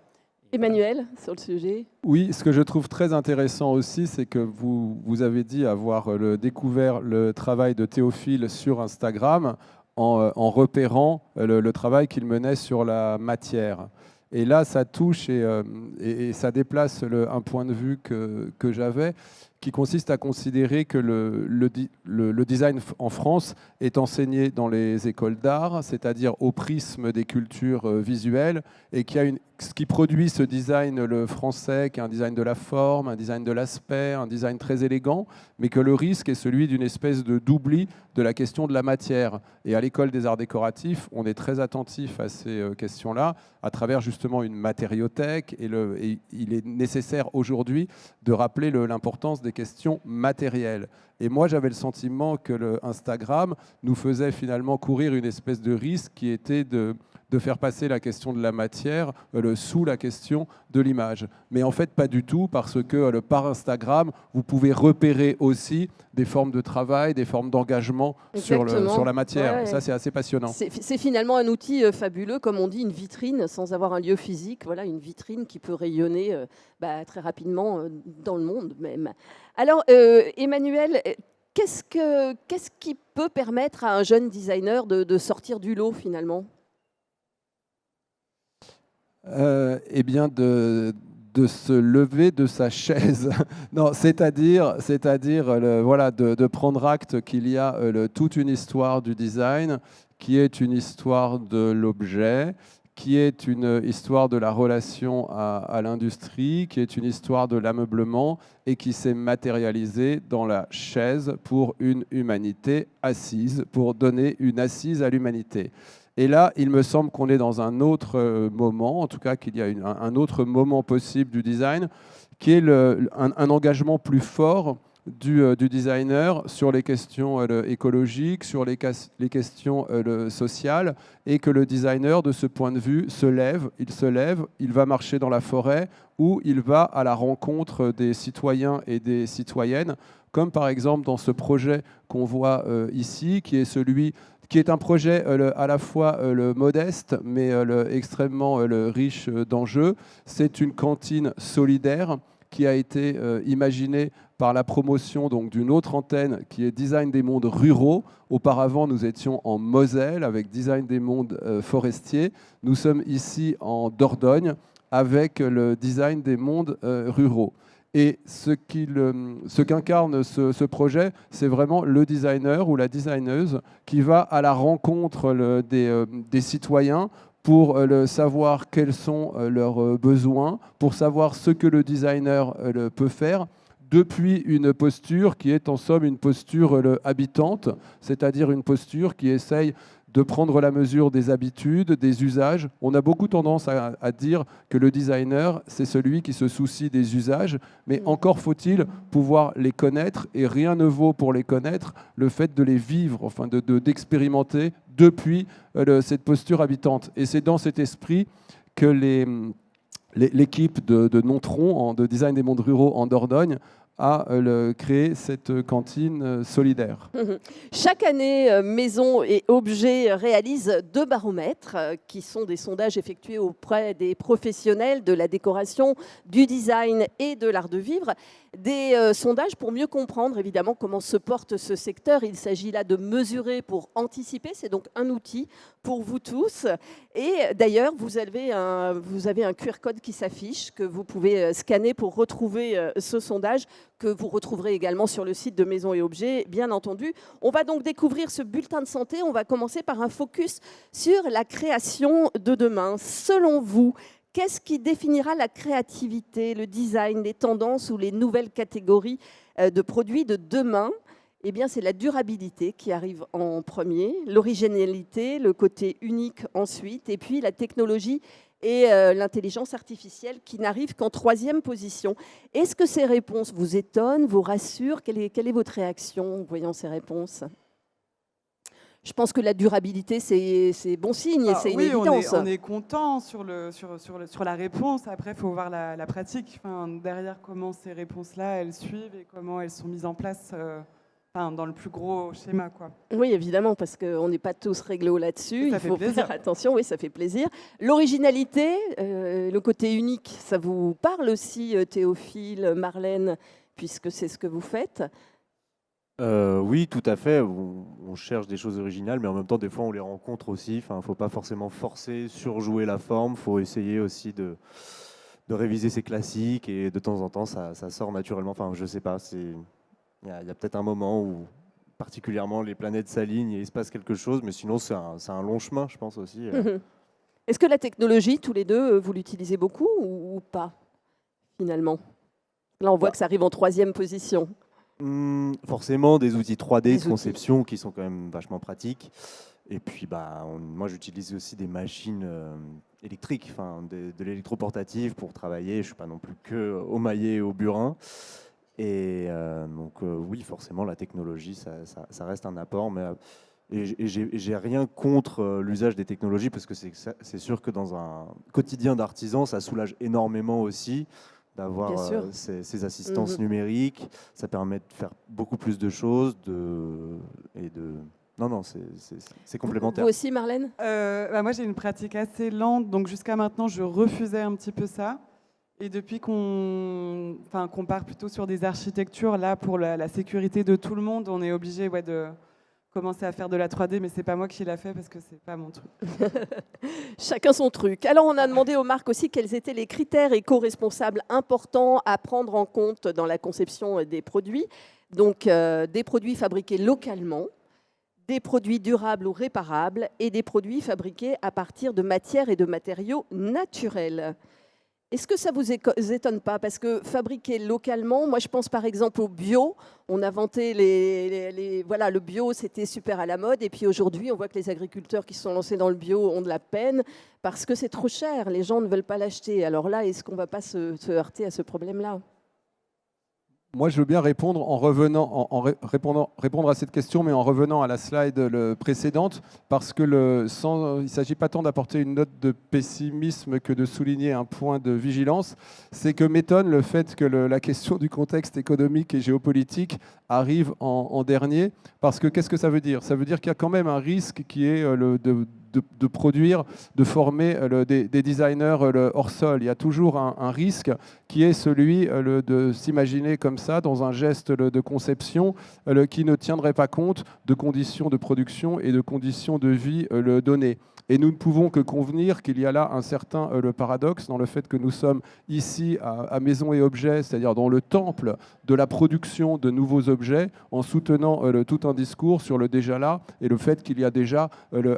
Emmanuel, sur le sujet. Oui, ce que je trouve très intéressant aussi, c'est que vous avez dit avoir découvert le travail de Théophile sur Instagram en repérant le travail qu'il menait sur la matière. Et là, ça touche et ça déplace un point de vue que j'avais, qui consiste à considérer que le design en France est enseigné dans les écoles d'art, c'est-à-dire au prisme des cultures visuelles, et qu'il y a ce qui produit ce design, le français, qui est un design de la forme, un design de l'aspect, un design très élégant, mais que le risque est celui d'une espèce d'oubli de la question de la matière. Et à l'école des arts décoratifs, on est très attentif à ces questions-là, à travers justement une matériothèque, et il est nécessaire aujourd'hui de rappeler l'importance des questions matérielles. Et moi, j'avais le sentiment que le Instagram nous faisait finalement courir une espèce de risque qui était de faire passer la question de la matière sous la question de l'image. Mais en fait, pas du tout, parce que par Instagram, vous pouvez repérer aussi des formes de travail, des formes d'engagement sur la matière. Ouais. Ça, c'est assez passionnant. C'est finalement un outil fabuleux, comme on dit, une vitrine, sans avoir un lieu physique. Voilà, une vitrine qui peut rayonner très rapidement dans le monde même. Alors, Emmanuel, qu'est-ce qui peut permettre à un jeune designer de sortir du lot, finalement ? Eh bien, de se lever de sa chaise. Non, c'est-à-dire voilà, de prendre acte qu'il y a toute une histoire du design, qui est une histoire de l'objet, qui est une histoire de la relation à l'industrie, qui est une histoire de l'ameublement, et qui s'est matérialisée dans la chaise pour une humanité assise, pour donner une assise à l'humanité. Et là, il me semble qu'on est dans un autre moment, en tout cas qu'il y a un autre moment possible du design, qui est un engagement plus fort du designer sur les questions écologiques, sur les questions sociales, et que le designer, de ce point de vue, se lève, il va marcher dans la forêt, ou il va à la rencontre des citoyens et des citoyennes, comme par exemple dans ce projet qu'on voit ici, qui est un projet à la fois modeste, mais extrêmement riche d'enjeux. C'est une cantine solidaire qui a été imaginée par la promotion d'une autre antenne qui est Design des mondes ruraux. Auparavant, nous étions en Moselle avec Design des mondes forestiers. Nous sommes ici en Dordogne avec le Design des mondes ruraux. Et ce qu'incarne ce projet, c'est vraiment le designer ou la designeuse qui va à la rencontre des citoyens pour savoir quels sont leurs besoins, pour savoir ce que le designer peut faire, depuis une posture qui est en somme une posture habitante, c'est-à-dire une posture qui essaye de prendre la mesure des habitudes, des usages. On a beaucoup tendance à dire que le designer, c'est celui qui se soucie des usages, mais encore faut-il pouvoir les connaître, et rien ne vaut pour les connaître le fait de les vivre, enfin d'expérimenter depuis cette posture habitante. Et c'est dans cet esprit que l'équipe de Nontron, de Design des mondes ruraux en Dordogne, a créé cette cantine solidaire. Chaque année, Maison et Objets réalisent 2 baromètres qui sont des sondages effectués auprès des professionnels de la décoration, du design et de l'art de vivre. Des sondages pour mieux comprendre évidemment comment se porte ce secteur. Il s'agit là de mesurer pour anticiper. C'est donc un outil pour vous tous. Et d'ailleurs, vous avez un QR code qui s'affiche, que vous pouvez scanner pour retrouver ce sondage que vous retrouverez également sur le site de Maisons et Objets, bien entendu. On va donc découvrir ce bulletin de santé. On va commencer par un focus sur la création de demain. Selon vous, qu'est-ce qui définira la créativité, le design, les tendances ou les nouvelles catégories de produits de demain ? Eh bien, c'est la durabilité qui arrive en premier, l'originalité, le côté unique ensuite, et puis la technologie et l'intelligence artificielle qui n'arrivent qu'en troisième position. Est-ce que ces réponses vous étonnent, vous rassurent ? Quelle est votre réaction en voyant ces réponses ? Je pense que la durabilité, c'est bon signe et c'est une évidence. On est content sur la réponse. Après, il faut voir la pratique. Enfin, derrière, comment ces réponses-là, elles suivent et comment elles sont mises en place dans le plus gros schéma, quoi. Oui, évidemment, parce qu'on n'est pas tous réglo là-dessus. Il faut faire attention, oui, ça fait plaisir. L'originalité, le côté unique, ça vous parle aussi, Théophile, Marlène, puisque c'est ce que vous faites ? Oui, tout à fait. On cherche des choses originales, mais en même temps, des fois, on les rencontre aussi. Enfin, il ne faut pas forcément forcer, surjouer la forme. Il faut essayer aussi de réviser ses classiques, et de temps en temps, ça sort naturellement. Enfin, je ne sais pas, il y a peut-être un moment où particulièrement les planètes s'alignent et il se passe quelque chose, mais sinon c'est un long chemin, je pense aussi. Est-ce que la technologie, tous les deux, vous l'utilisez beaucoup ou pas, finalement ? Là, on voit que ça arrive en troisième position. Forcément, des outils 3D de conception qui sont quand même vachement pratiques. Et puis, moi, j'utilise aussi des machines électriques, de l'électroportatif pour travailler. Je ne suis pas non plus que au maillet et au burin. Et donc oui, forcément, la technologie, ça reste un apport, mais j'ai rien contre l'usage des technologies, parce que c'est sûr que dans un quotidien d'artisan, ça soulage énormément aussi d'avoir ces assistances numériques. Ça permet de faire beaucoup plus de choses, Non, c'est complémentaire. Vous aussi, Marlène ? Moi, j'ai une pratique assez lente, donc jusqu'à maintenant, je refusais un petit peu ça. Et depuis qu'on part plutôt sur des architectures, là, pour la sécurité de tout le monde, on est obligé de commencer à faire de la 3D, mais c'est pas moi qui l'a fait parce que c'est pas mon truc. Chacun son truc. Alors, on a demandé aux marques aussi quels étaient les critères éco-responsables importants à prendre en compte dans la conception des produits. Donc, des produits fabriqués localement, des produits durables ou réparables et des produits fabriqués à partir de matières et de matériaux naturels. Est-ce que ça ne vous étonne pas ? Parce que fabriquer localement, moi je pense par exemple au bio, on a vanté le bio, c'était super à la mode, et puis aujourd'hui on voit que les agriculteurs qui se sont lancés dans le bio ont de la peine parce que c'est trop cher, les gens ne veulent pas l'acheter. Alors là, est-ce qu'on ne va pas se heurter à ce problème-là ? Moi, je veux bien répondre répondre à cette question, mais en revenant à la slide précédente, parce que il ne s'agit pas tant d'apporter une note de pessimisme que de souligner un point de vigilance. C'est que m'étonne le fait que la question du contexte économique et géopolitique arrive en dernier, parce que qu'est-ce que ça veut dire ? Ça veut dire qu'il y a quand même un risque qui est de produire, de former des designers hors sol. Il y a toujours un risque qui est celui de s'imaginer comme ça, dans un geste de conception qui ne tiendrait pas compte de conditions de production et de conditions de vie données. Et nous ne pouvons que convenir qu'il y a là un certain paradoxe dans le fait que nous sommes ici à Maisons et Objets, c'est-à-dire dans le temple de la production de nouveaux objets, en soutenant tout un discours sur le déjà là et le fait qu'il y a déjà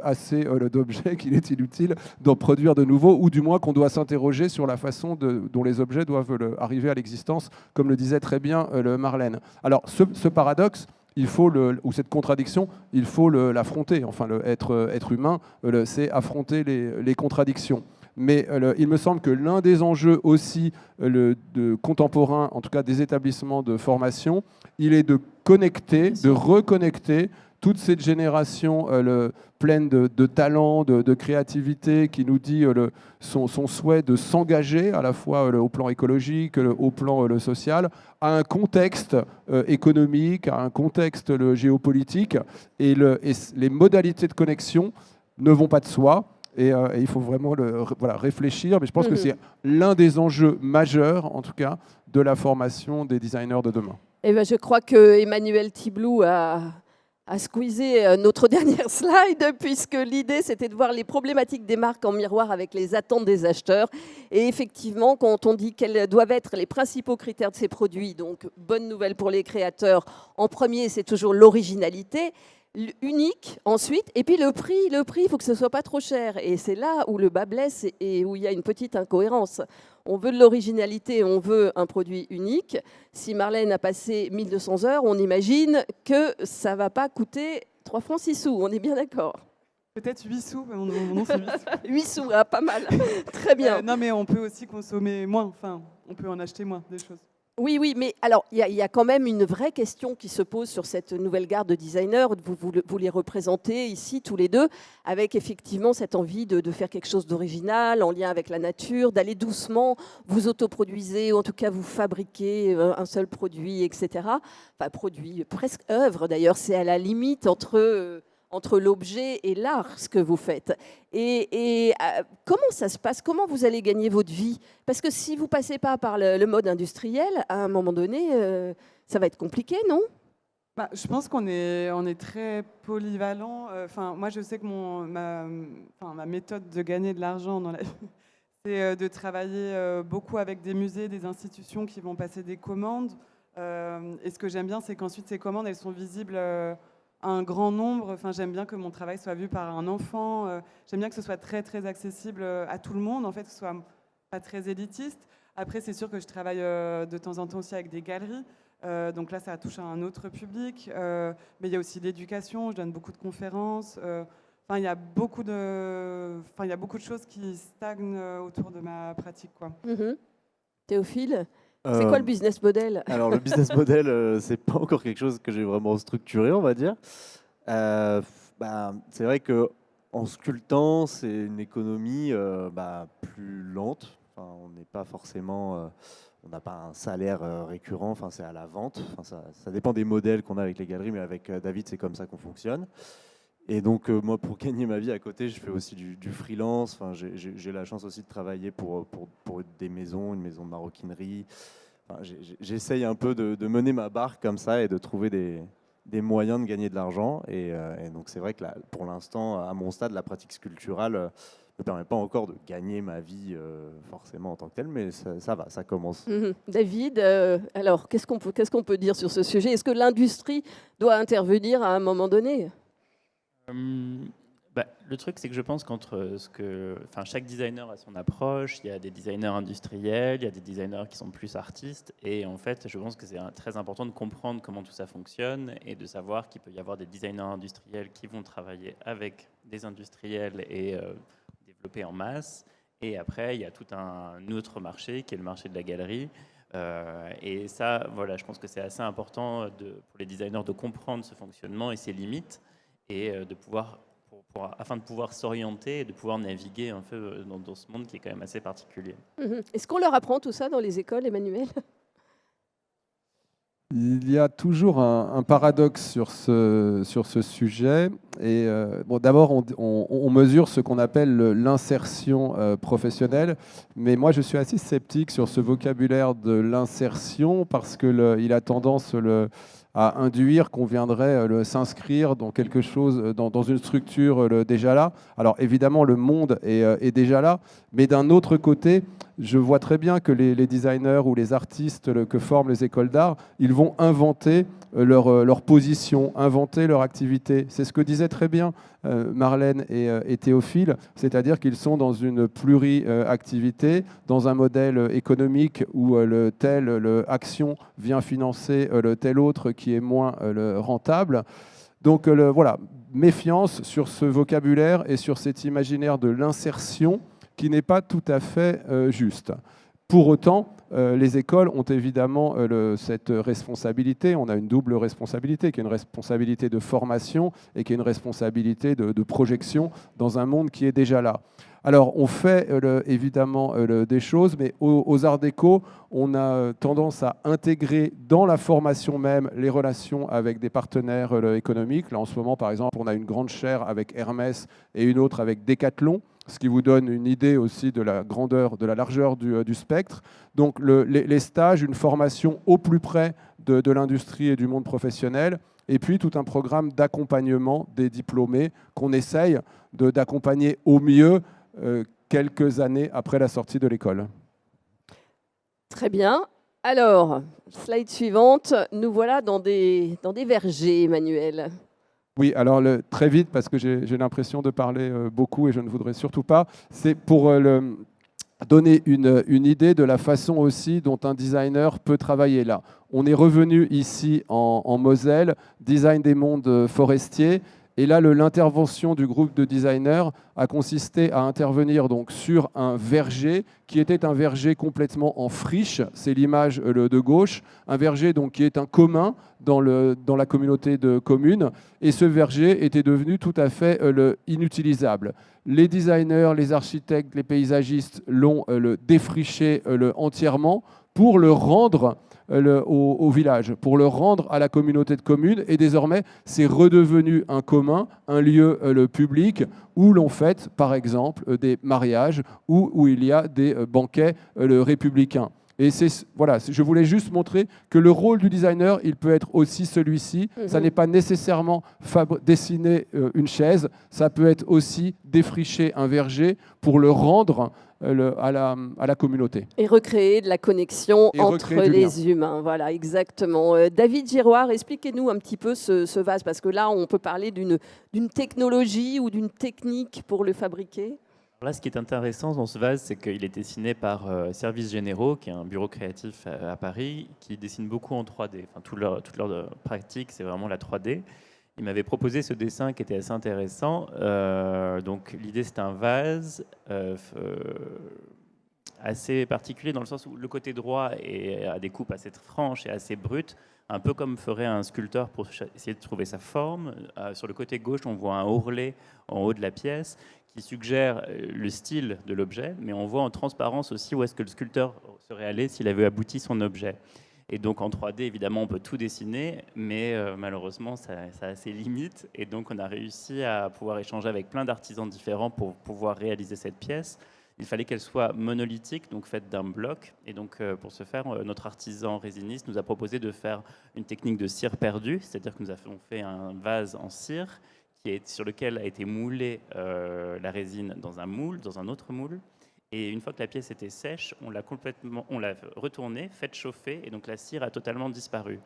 assez d'objets qu'il est inutile d'en produire de nouveaux, ou du moins qu'on doit s'interroger sur la façon dont les objets doivent arriver à l'existence, comme le disait très bien Marlène. Alors ce paradoxe, ou cette contradiction, il faut l'affronter. Enfin, être humain, c'est affronter les contradictions. Mais il me semble que l'un des enjeux aussi contemporains, en tout cas des établissements de formation, il est de reconnecter toute cette génération pleine de talent, de créativité, qui nous dit son souhait de s'engager à la fois au plan écologique, au plan social, à un contexte économique, à un contexte géopolitique. Et les modalités de connexion ne vont pas de soi. Et il faut vraiment réfléchir. Mais je pense que c'est l'un des enjeux majeurs, en tout cas, de la formation des designers de demain. Eh ben, je crois que Emmanuel Thiblou a à squeezer notre dernière slide, puisque l'idée, c'était de voir les problématiques des marques en miroir avec les attentes des acheteurs. Et effectivement, quand on dit quels doivent être les principaux critères de ces produits, donc bonne nouvelle pour les créateurs, en premier, c'est toujours l'originalité, unique ensuite, et puis le prix, il faut que ce ne soit pas trop cher. Et c'est là où le bas blesse et où il y a une petite incohérence. On veut de l'originalité, on veut un produit unique. Si Marlène a passé 1200 heures, on imagine que ça ne va pas coûter 3 francs 6 sous, on est bien d'accord. Peut-être 8 sous, mon nom c'est 8 sous. 8 sous, ah, pas mal, très bien. Non mais on peut aussi consommer moins, enfin on peut en acheter moins des choses. Oui, oui, mais alors, il y a quand même une vraie question qui se pose sur cette nouvelle garde de designers. Vous les représentez ici, tous les deux, avec effectivement cette envie de faire quelque chose d'original, en lien avec la nature, d'aller doucement. Vous autoproduisez, ou en tout cas, vous fabriquez un seul produit, etc. Enfin, produit, presque œuvre d'ailleurs, c'est à la limite entre l'objet et l'art, ce que vous faites. Et comment ça se passe? Comment vous allez gagner votre vie? Parce que si vous ne passez pas par le mode industriel, à un moment donné, ça va être compliqué, non? Bah, je pense qu'on est très polyvalent. Moi, je sais que ma méthode de gagner de l'argent dans la vie, c'est de travailler beaucoup avec des musées, des institutions qui vont passer des commandes. Et ce que j'aime bien, c'est qu'ensuite, ces commandes, elles sont visibles un grand nombre. Enfin, j'aime bien que mon travail soit vu par un enfant. J'aime bien que ce soit très, très accessible à tout le monde, en fait, que ce soit pas très élitiste. Après, c'est sûr que je travaille de temps en temps aussi avec des galeries. Donc là, ça touche à un autre public. Mais il y a aussi l'éducation. Je donne beaucoup de conférences. Il y a beaucoup de choses qui stagnent autour de ma pratique, quoi. Théophile, c'est quoi le business model? Alors le business model, c'est pas encore quelque chose que j'ai vraiment structuré, on va dire. C'est vrai que en sculptant, c'est une économie plus lente. Enfin, on n'est pas forcément, on n'a pas un salaire récurrent. Enfin, c'est à la vente. Enfin, ça dépend des modèles qu'on a avec les galeries, mais avec David, c'est comme ça qu'on fonctionne. Et donc moi, pour gagner ma vie à côté, je fais aussi du freelance. Enfin, j'ai la chance aussi de travailler pour des maisons, une maison de maroquinerie. Enfin, j'essaye un peu de mener ma barque comme ça et de trouver des moyens de gagner de l'argent. Et donc c'est vrai que là, pour l'instant, à mon stade, la pratique sculpturale ne me permet pas encore de gagner ma vie forcément en tant que telle, mais ça va, ça commence. David, alors qu'est-ce qu'on peut dire sur ce sujet? Est-ce que l'industrie doit intervenir à un moment donné? Le truc, c'est que je pense chaque designer a son approche. Il y a des designers industriels, il y a des designers qui sont plus artistes. Et en fait, je pense que c'est très important de comprendre comment tout ça fonctionne et de savoir qu'il peut y avoir des designers industriels qui vont travailler avec des industriels et développer en masse. Et après, il y a tout un autre marché qui est le marché de la galerie. Et ça, voilà, je pense que c'est assez important pour les designers de comprendre ce fonctionnement et ses limites et afin de pouvoir s'orienter et de pouvoir naviguer un peu dans ce monde qui est quand même assez particulier. Est-ce qu'on leur apprend tout ça dans les écoles, Emmanuel? Il y a toujours un paradoxe sur ce sujet. Et d'abord, on mesure ce qu'on appelle l'insertion professionnelle. Mais moi, je suis assez sceptique sur ce vocabulaire de l'insertion parce qu'il a tendance à induire qu'on viendrait s'inscrire dans quelque chose, dans une structure déjà là. Alors évidemment, le monde est déjà là, mais d'un autre côté, je vois très bien que les designers ou les artistes que forment les écoles d'art, ils vont inventer leur position, inventer leur activité. C'est ce que disaient très bien Marlène et Théophile, c'est-à-dire qu'ils sont dans une pluri-activité, dans un modèle économique où telle action vient financer le tel autre qui est moins rentable. Donc voilà, méfiance sur ce vocabulaire et sur cet imaginaire de l'insertion qui n'est pas tout à fait juste. Pour autant, les écoles ont évidemment cette responsabilité. On a une double responsabilité, qui est une responsabilité de formation et qui est une responsabilité de projection dans un monde qui est déjà là. Alors, on fait évidemment des choses, mais aux Arts Déco, on a tendance à intégrer dans la formation même les relations avec des partenaires économiques. Là, en ce moment, par exemple, on a une grande chaire avec Hermès et une autre avec Decathlon, ce qui vous donne une idée aussi de la grandeur, de la largeur du spectre. Donc les stages, une formation au plus près de l'industrie et du monde professionnel, et puis tout un programme d'accompagnement des diplômés qu'on essaye d'accompagner au mieux quelques années après la sortie de l'école. Très bien. Alors, slide suivante, nous voilà dans des vergers, Emmanuel. Oui, alors très vite, parce que j'ai l'impression de parler beaucoup et je ne voudrais surtout pas, c'est pour donner une idée de la façon aussi dont un designer peut travailler là. On est revenu ici en Moselle, design des mondes forestiers, et là l'intervention du groupe de designers a consisté à intervenir donc sur un verger qui était un verger complètement en friche, c'est l'image de gauche, un verger donc qui est un commun dans la communauté de communes, et ce verger était devenu tout à fait inutilisable. Les designers, les architectes, les paysagistes l'ont défriché entièrement pour le rendre au village, pour le rendre à la communauté de communes. Et désormais, c'est redevenu un commun, un lieu public où l'on fête, par exemple, des mariages, où il y a des banquets républicains. Et voilà, je voulais juste montrer que le rôle du designer, il peut être aussi celui-ci. Ça n'est pas nécessairement dessiner une chaise, ça peut être aussi défricher un verger pour le rendre à la communauté. Et recréer de la connexion entre les humains. Voilà, exactement. David Giroir, expliquez-nous un petit peu ce vase, parce que là, on peut parler d'une technologie ou d'une technique pour le fabriquer. Là, ce qui est intéressant dans ce vase, c'est qu'il est dessiné par Services Généraux, qui est un bureau créatif à Paris, qui dessine beaucoup en 3D. Enfin, toute leur pratique, c'est vraiment la 3D. Il m'avait proposé ce dessin qui était assez intéressant. Donc, l'idée, c'est un vase assez particulier dans le sens où le côté droit a des coupes assez franches et assez brutes, un peu comme ferait un sculpteur pour essayer de trouver sa forme. Sur le côté gauche, on voit un ourlet en haut de la pièce qui suggère le style de l'objet, mais on voit en transparence aussi où est-ce que le sculpteur serait allé s'il avait abouti son objet. Et donc en 3D, évidemment, on peut tout dessiner, mais malheureusement, ça a ses limites. Et donc on a réussi à pouvoir échanger avec plein d'artisans différents pour pouvoir réaliser cette pièce. Il fallait qu'elle soit monolithique, donc faite d'un bloc. Et donc pour ce faire, notre artisan résiniste nous a proposé de faire une technique de cire perdue, c'est-à-dire que nous avons fait un vase en cire sur lequel a été moulée la résine dans un moule, dans un autre moule. Et une fois que la pièce était sèche, on l'a retournée, faite chauffer, et donc la cire a totalement disparu.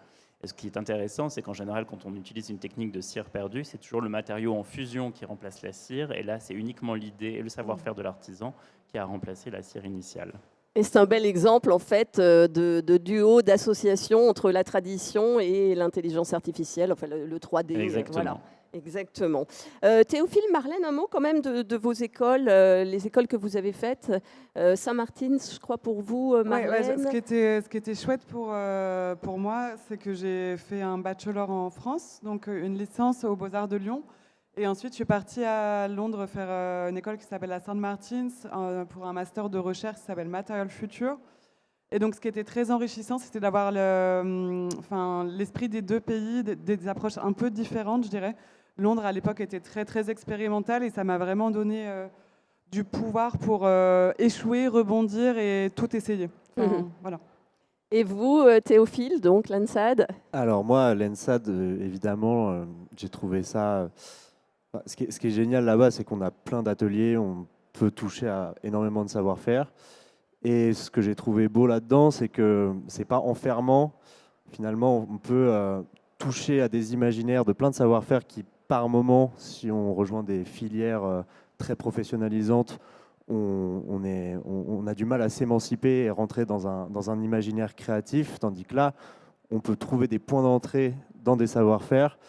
Et ce qui est intéressant, c'est qu'en général, quand on utilise une technique de cire perdue, c'est toujours le matériau en fusion qui remplace la cire, et là, c'est uniquement l'idée et le savoir-faire de l'artisan qui a remplacé la cire initiale. Et c'est un bel exemple, en fait, de duo, d'association entre la tradition et l'intelligence artificielle, enfin le 3D. Exactement. Voilà. Exactement. Théophile, Marlène, un mot quand même de vos écoles, les écoles que vous avez faites. Saint-Martin, je crois pour vous, Marlène. Ce qui était chouette pour moi, c'est que j'ai fait un bachelor en France, donc une licence aux Beaux-Arts de Lyon. Et ensuite, je suis partie à Londres faire une école qui s'appelle la St. Martin's pour un master de recherche qui s'appelle Material Future. Et donc, ce qui était très enrichissant, c'était d'avoir l'esprit des deux pays, des approches un peu différentes, je dirais. Londres, à l'époque, était très, très expérimentale et ça m'a vraiment donné du pouvoir pour échouer, rebondir et tout essayer. Voilà. Et vous, Théophile, donc l'ANSAD? Alors moi, l'ANSAD, évidemment, j'ai trouvé ça... Ce qui est génial là-bas, c'est qu'on a plein d'ateliers, on peut toucher à énormément de savoir-faire. Et ce que j'ai trouvé beau là-dedans, c'est que c'est pas enfermant. Finalement, on peut toucher à des imaginaires de plein de savoir-faire qui, par moment, si on rejoint des filières très professionnalisantes, on a du mal à s'émanciper et rentrer dans un imaginaire créatif, tandis que là, on peut trouver des points d'entrée dans des savoir-faire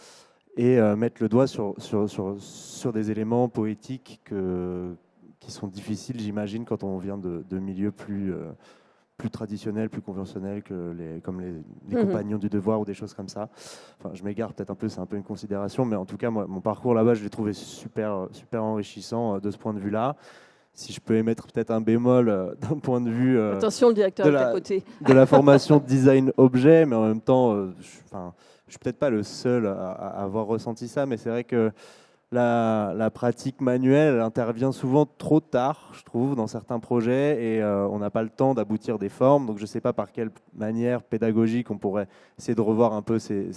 et mettre le doigt sur des éléments poétiques qui sont difficiles, j'imagine, quand on vient de milieux plus traditionnels, plus conventionnels, comme les compagnons du devoir ou des choses comme ça. Enfin, je m'égare peut-être un peu, c'est un peu une considération, mais en tout cas, moi, mon parcours là-bas, je l'ai trouvé super, super enrichissant de ce point de vue-là. Si je peux émettre peut-être un bémol d'un point de vue Attention, le directeur est à côté. de la formation de design objet, mais en même temps, je suis peut-être pas le seul à avoir ressenti ça, mais c'est vrai que la pratique manuelle elle intervient souvent trop tard, je trouve, dans certains projets, et on n'a pas le temps d'aboutir des formes. Donc je ne sais pas par quelle manière pédagogique on pourrait essayer de revoir un peu ces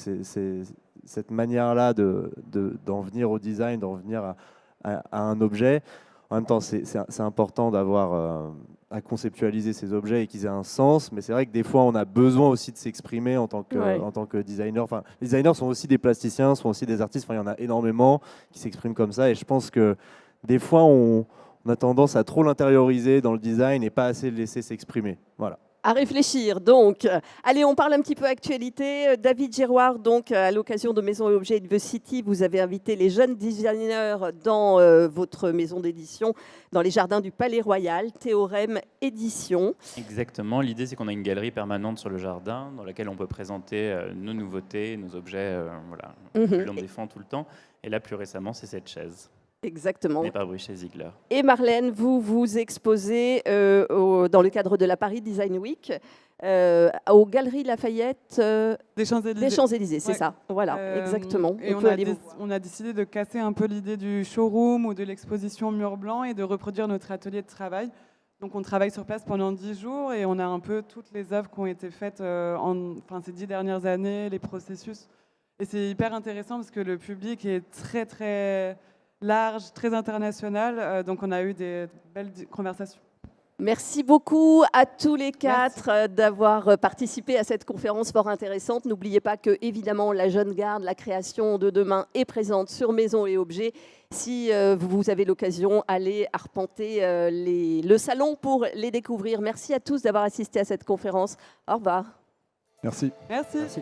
cette manière-là d'en venir au design, d'en venir à un objet. En même temps, c'est important d'avoir à conceptualiser ces objets et qu'ils aient un sens, mais c'est vrai que des fois, on a besoin aussi de s'exprimer en tant que designer. Enfin, les designers sont aussi des plasticiens, sont aussi des artistes. Enfin, il y en a énormément qui s'expriment comme ça, et je pense que des fois, on a tendance à trop l'intérioriser dans le design et pas assez le laisser s'exprimer. Voilà. À réfléchir, donc. Allez, on parle un petit peu actualité. David Girouard, donc, à l'occasion de Maison et Objets University, vous avez invité les jeunes designers dans votre maison d'édition, dans les jardins du Palais Royal, Théorème Édition. Exactement. L'idée, c'est qu'on a une galerie permanente sur le jardin dans laquelle on peut présenter nos nouveautés, nos objets, que l'on défend tout le temps. Et là, plus récemment, c'est cette chaise. Exactement. Mais par Bruce chez Ziegler. Et Marlène, vous vous exposez dans le cadre de la Paris Design Week aux Galeries Lafayette Des Champs-Élysées. des Champs-Élysées, c'est Ouais. ça. Voilà, exactement. Et on a décidé de casser un peu l'idée du showroom ou de l'exposition mur blanc et de reproduire notre atelier de travail. Donc on travaille sur place pendant 10 jours et on a un peu toutes les œuvres qui ont été faites ces 10 dernières années, les processus. Et c'est hyper intéressant parce que le public est très très large, très international. Donc on a eu des belles conversations. Merci beaucoup à tous les quatre d'avoir participé à cette conférence fort intéressante. N'oubliez pas que, évidemment, la jeune garde, la création de demain est présente sur Maison et Objets. Si vous avez l'occasion, allez arpenter le salon pour les découvrir. Merci à tous d'avoir assisté à cette conférence. Au revoir. Merci. Merci. Merci.